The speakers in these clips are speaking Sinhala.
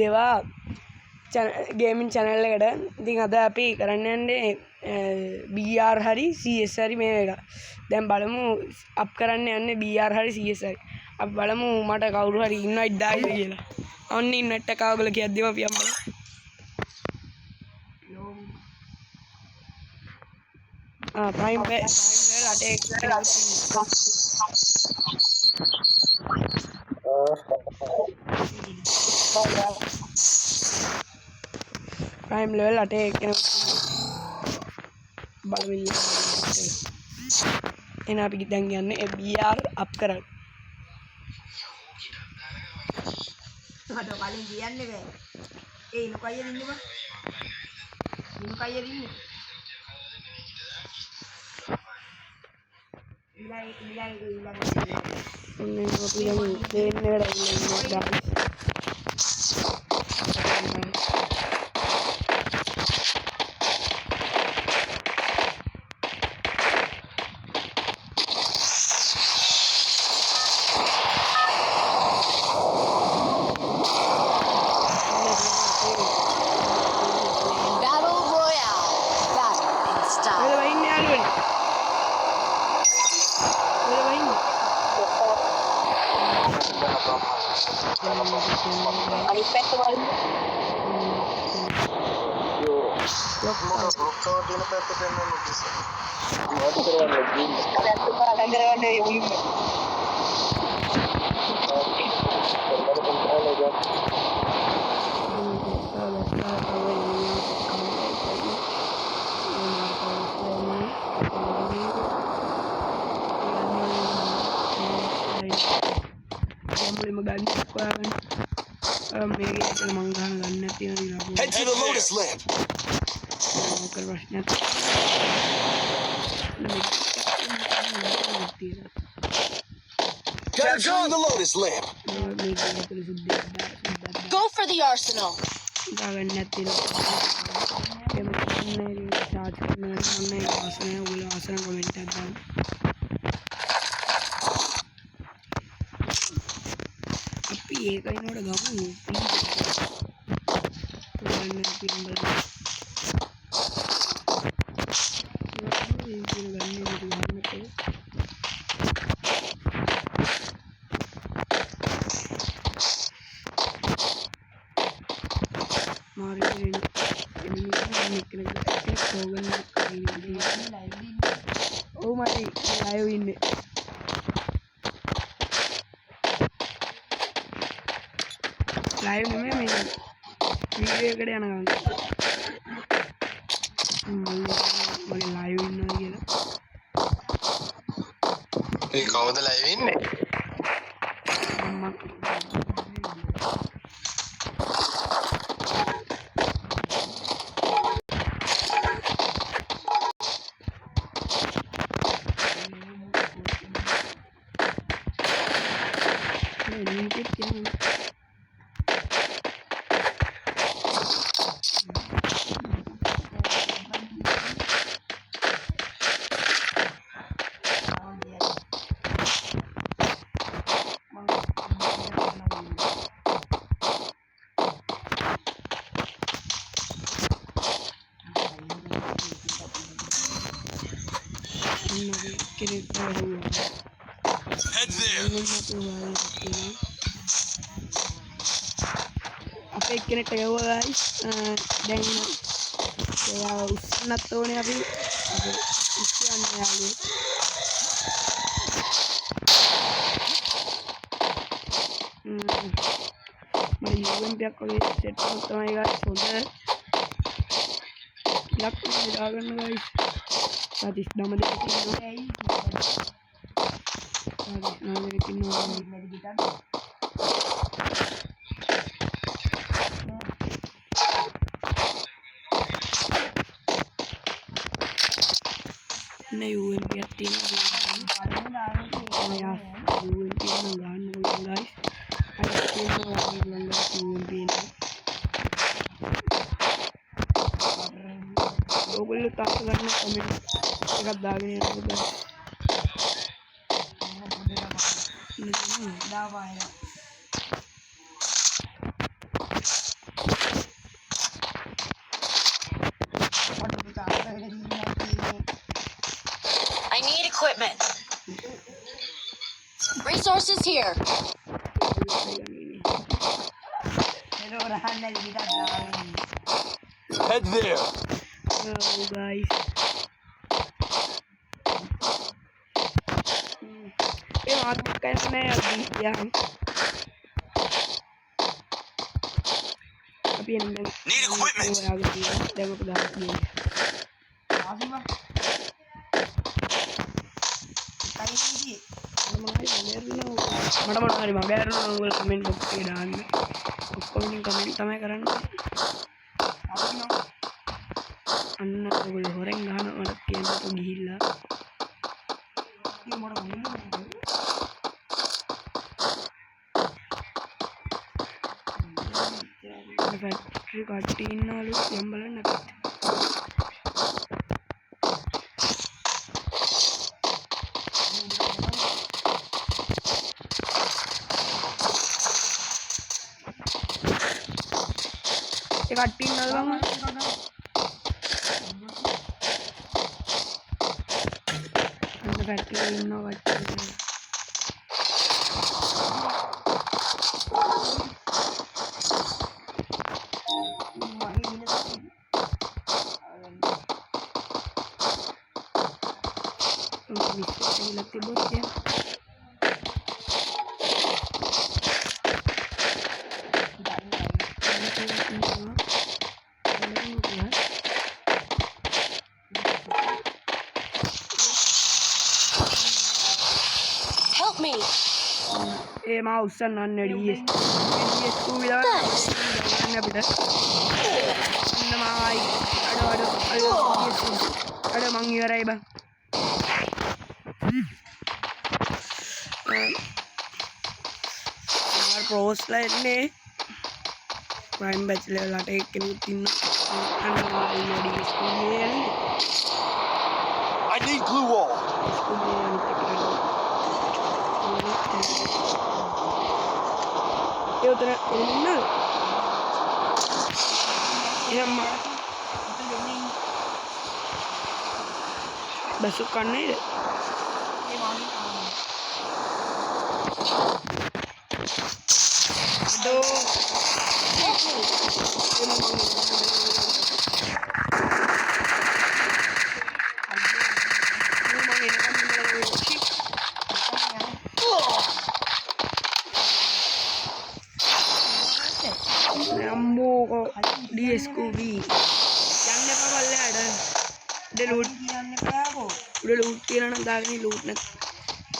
දෙවා ගේමින් channel එකට. ඉතින් අද අපි කරන්න යන්නේ BR හරි CS හරි මේ එක. දැන් බලමු අප් කරන්න යන්නේ BR හරි CS හරි. අපි බලමු මට කවුරු හරි invite දායිද කියලා. ඔන්න invite එක ඔයගොල්ලෝ කියද්දිම අපි යමු. prime රටේ prime level අටේ කෙනෙක් බලමින් එන අපි දැන් යන්නේ BR අප් කරන්න. මට කලින් කියන්නේ බෑ. ඒ ඉන්න කයියද ඉන්නේ බං? ඉන්න කයියද ඉන්නේ? ඊළඟ ඔන්න අපි දැන් ප්ලේන් එකට ඉන්නේ. Head to the Lotus Lamp. Gotta go to the Lotus Lamp. Go for the arsenal. Oh my live in live නෙමෙයි මේ වීඩියෝ එකට යන ගමන් මගේ live ඉන්නවා කියලා ඒ කවුද live ඉන්නේ? Head there. අපේ කෙනෙක්ට ගැව්වා guys. දැන් එයා උස්සන්නත් ඕනේ අපි. උස්සන්නේ යාළුවෝ. මම UMP එකක් වගේ සෙට් කරලා තමයි guys හොඳ ලක්ෂණ දාගන්න guys. Tadi nama dia kecil. Nama dia kecil. Nah, UMP tim. Ya, UMP nanggahan guys. Ada tim lagi nanggahan UMP ini. ඔයගොල්ලෝ තාක්ෂ ගන්න කමෙන්ට් එකක් දාගෙන යන්න බෑ. දාවා equipment. Resources here. Pero rahan na limitad na. Head there. Oh guys. Makan saya yang. Tapi yang Need equipment. Dah aku dah ni. Abi ba? Tayo ni. මට හරි මගෑරන ඔයගොල්ලෝ කමෙන්ට් බොක්ස් එකේ දාන්න. ඔක්කොම කමෙන්ට් තමයි කරන්නේ. Abi no. අන්න ඔයගොල්ලෝ හොරෙන් ගහන මට කියන්නකො ගිහිල්ලා. Ini mau ngomong ni. Factory කට්ටිය ඉන්නවලු යම් බලන්න අපිට. ඒ කට්ටිය ඉන්නවලු මම. අන්න ෆැක්ටරි ඉන්නවා කට්ටිය. Bisa timbul ya. Help me. Mau usan nanya dia. Dia school ya. Nanya beda. Nama ai. Ada mangirai bang. Pros lah ini prime batch level ada kenutin di school I need glue wall. yo tera ini ya mak basukan nih aduh nyambung kok di Scooby yang apa balik ada udah loot udah lootin anak tadi loot net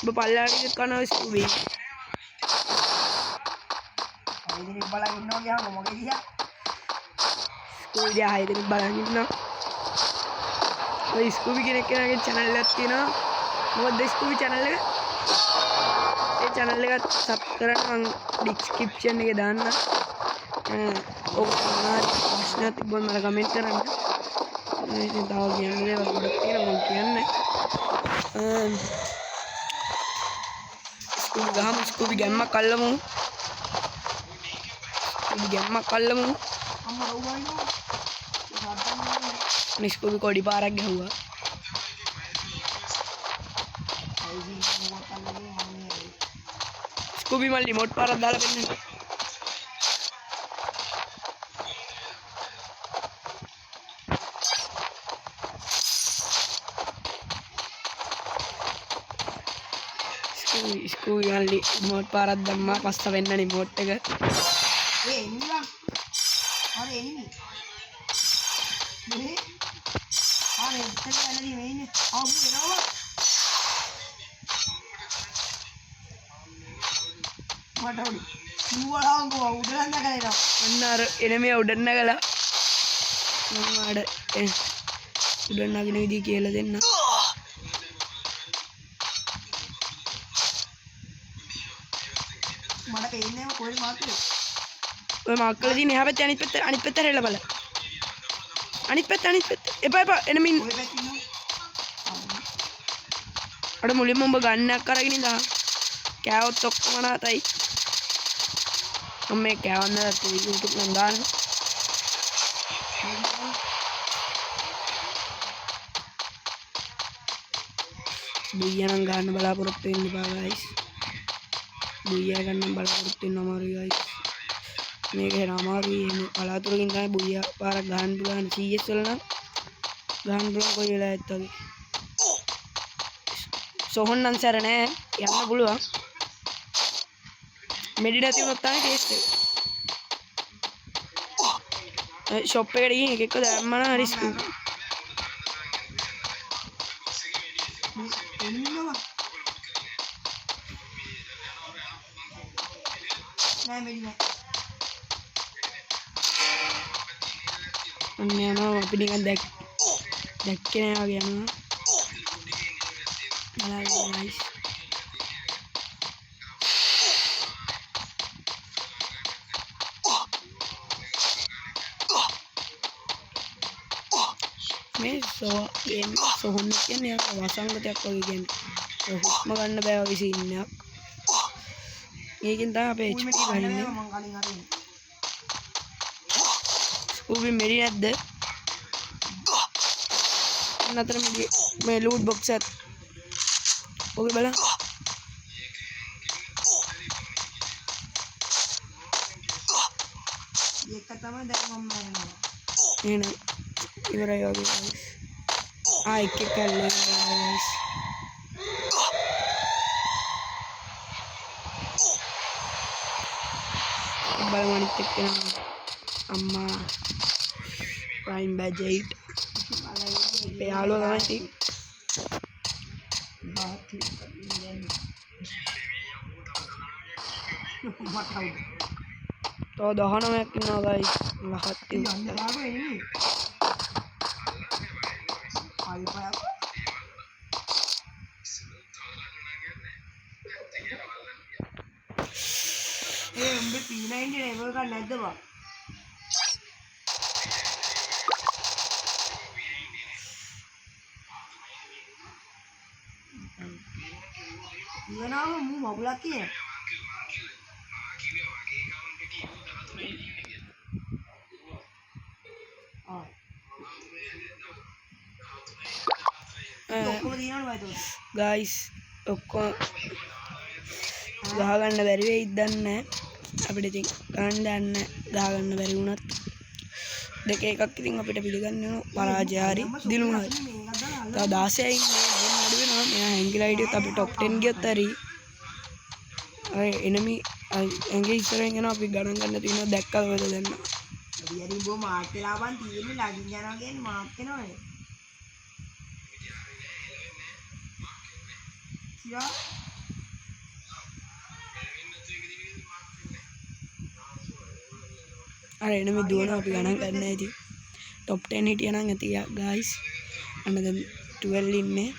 bapalya di kana Scooby ini balangin no ya ngomong kayak dia. Scooby dia hai tadi balangin no Scooby කෙනෙක්ගේ channel එකක් තියෙනවා මොකද Scooby channel එක ඒ channel එක sub කරන්න මම description එකේ දාන්න ඔක ප්‍රශ්න තිබ්බොත් මට කමෙන්ට් කරන්න ඉතින් තව කියන්න දේවල් ගොඩක් තියෙනවා මම කියන්නේ Scooby ගහමු Scooby ගැම්මක් අල්ලමු Scooby ගැම්මක් අල්ලමු අම්මා රවුමයිනෝ. Scooby කොඩි පාරක් ගැහුවා Scooby මල් රිමෝට් පාරක් දාලා පෙන්නන්න Scooby මල් රිමෝට් පාරක් දැම්මා පස්ස වෙන්න රිමෝට් එක enemy bang. Ada enemy. Ini. Ada tadi ada di mana? Oh, bu, apa? Mana tu? Dua orang gua udah nak kali dah. අන්න අර එනමියා උඩන්න ගලා මම ආඩ උඩන්න නගින විදිය කියලා දෙන්න Mana kayaknya mau kau mati. ඔය මාක්කල දින එහා පැත්තේ අනිත් පැත්ත හැරෙලා බලන්න අනිත් පැත්ත එපා එනමින් Kau betul no. අර මුලින්ම උඹ ගන්නක් අරගෙන ඉඳා කෑවොත් ඔක්කොම නාතයි මම මේ කෑවන්න YouTube එකෙන් දාන්න බුයියා නම් ගන්න බලාපොරොත්තු වෙන්න එපා guys. බුයියා ගන්න බලාපොරොත්තු වෙන්න අමාරුයි guys. මේක හෙන අමාරුයි. එහෙම කලාතුරකින් තමයි බුයියා පාරක් ගන්න පුළුවන්. CS වල නම් ගන්න පුළුවන් කොයි වෙලාවෙත් වගේ. සොහොන් නම් සැර නෑ යන්න පුළුවන්. මෙඩි නැති වුණොත් තමයි ටෙස්ට් එක. ෂොප් එකට ගිහින් එක එක දැම්මම නම් රිස්ක්. එන්නවා නෑ මෙඩි නෑ අන්න යනවා අපි නිකන් දැක්කේ නෑ වගේ යනවා. බලන්න guys. මේ සොහොන් කියන්නේ වසංගතයක් වගේ කියන්නේ හුස්ම ගන්න බෑ වගේ සීන් එකක්. මේකෙන් තමයි අපේ HP ගන්නේ. මං කලින් හරිනේ උඹ මෙරි නැද්ද? නතර මේ ලූට් බොක්ස් එකත් ඔගේ බලන්න. ඒක තමයි දැන් මම මරනවා එහෙනම් ඉවරයි වගේ guys. එක කල්ලේ guys. බලමු අනිත් එක්කෙනා අම්මා ප්‍රයිම් බැජ් 8 පයාලෝ තමයි තව 19ක් ඉන්නවා guys. ලහත් ඉන්නවා. උඹ P90 නේවල් ගන්න නැද්ද බා? ඉවනාම මු මගුලක් කියන. ඔක්කොම දිනවල වයිද? guys ඔක්කොම ගහගන්න බැරි වෙයිද දන්නේ නැහැ. අපිට ඉතින් ගන්න දන්නේ ගහගන්න බැරි වුණත් දෙක එකක් ඉතින් අපිට පිළිගන්න වෙනවා. පරාජය හරි දිනුම හරි. තව 16යි ඉන්නේ දෙන්න අඩු වෙනවා. මෙයා හැංගිලා හිටියොත් අපි টොප් 10 ගියොත් හරි. අය එනමි ඇඟේ ඉස්සරහින් යනවා අපි ගණන් ගන්න තියෙනවා දැක්කද ඔයද දැන්. හරි බෝ මාක් වෙලා වන් තියෙන්නේ ලගින් යනවා කියන්නේ මාක් වෙනවනේ. කියා අර එනමි දුවනවා අපි ගණන් ගන්න ඇති. টොප් 10 හිටියා නම් ඇති guys. අන්න දැන් 12 ඉන්නේ.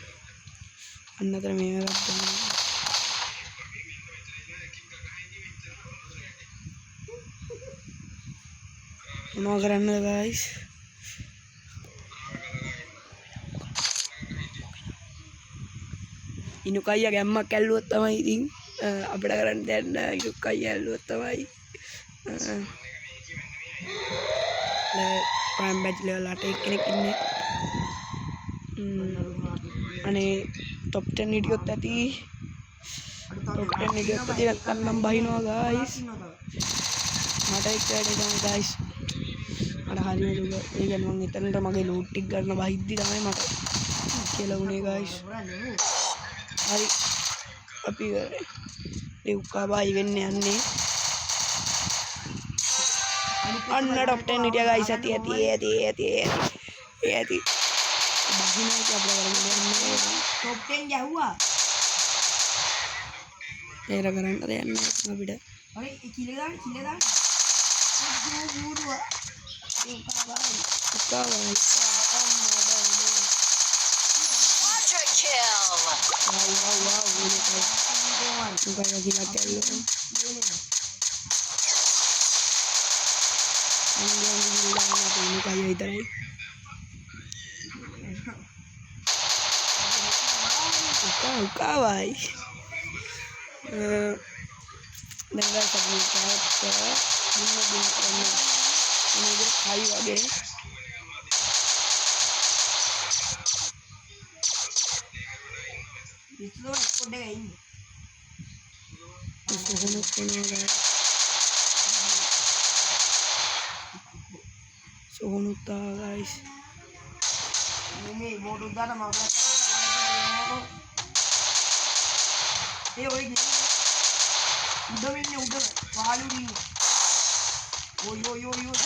අන්න අතර මේවත් ගන්න. මොනවා කරන්නද guys? ඉනුකයියා ගැම්මක් ඇල්ලුවොත් තමයි ඉතින් අපිට කරන්න දෙයක් නෑ. ඉනුකයියා ඇල්ලුවොත් තමයි ප්‍රයිම් බැච් ලෙවල් 8 කෙනෙක් ඉන්නේ. අනේ টොප් 10 හිටියොත් ඇති. টොප් 10 හිටියොත් ඇති නැත්නම් නම් බහිනවා guys. මට එක්කඩේ තමයි guys. අර හරියට ඒ කියන්නේ මම එතනට මගේ ලූට් ටික ගන්න බහිද්දි තමයි මට කියලා උනේ guys. හරි අපි දෙව්කා බයි වෙන්න යන්නේ. අන්න টොප් 10 හිටියා guys. ඇති බහිනවා අපිට කරන්නේ টොප් 10 ගැහුවා. ඒර කරන්න දෙයක් නෑ අපිට. හරි කිල දාන්න බූරුවා Quadra kill. Kawai. Dengar sabun kata, ini dia kayu aja. එකේ ඉන්නේ. සොහොනුත් එනවා guys. සොහොනුත් ආවා guys. මේ බෝඩ් උඩට මම ඒ ඔය උඩ වෙන්නේ උඩ පහළු ඉන්නේ. ඔය ඔය ඔය ඔය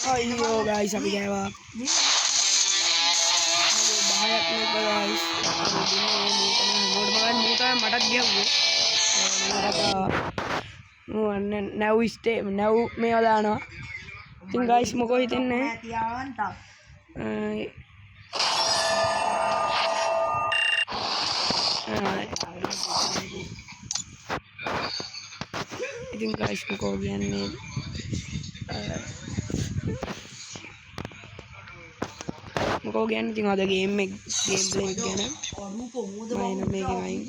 අයියෝ guys අපි ගෑවා. බහයක් නෙක guys. මටත් ගැව්වේ. නැව් ස්ටේ නැව් මේවා දානවා. ඉතින් guys මොකෝ හිතන්නේ? තියාගන්න තා. ඉතින් guys මොකෝ කියන්නේ මොකෝ කියන්නේ ඉතින් අද ගේම් ප්ලේ එක ගැන රූප මොකද මම මේකෙන් අයින්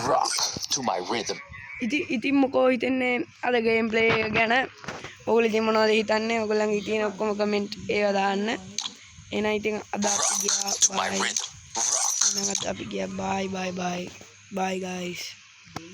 Rock to my rhythm. ඉතින් මොකෝ හිතන්නේ අද ගේම් ප්ලේ එක ගැන ඔයගොල්ලෝ ඉතින් මොනවද හිතන්නේ ඔයගොල්ලන්ගේ තියෙන ඔක්කොම කමෙන්ට් ඒවා දාන්න එහෙනම් ඉතින් අද අපි ගියා bye guys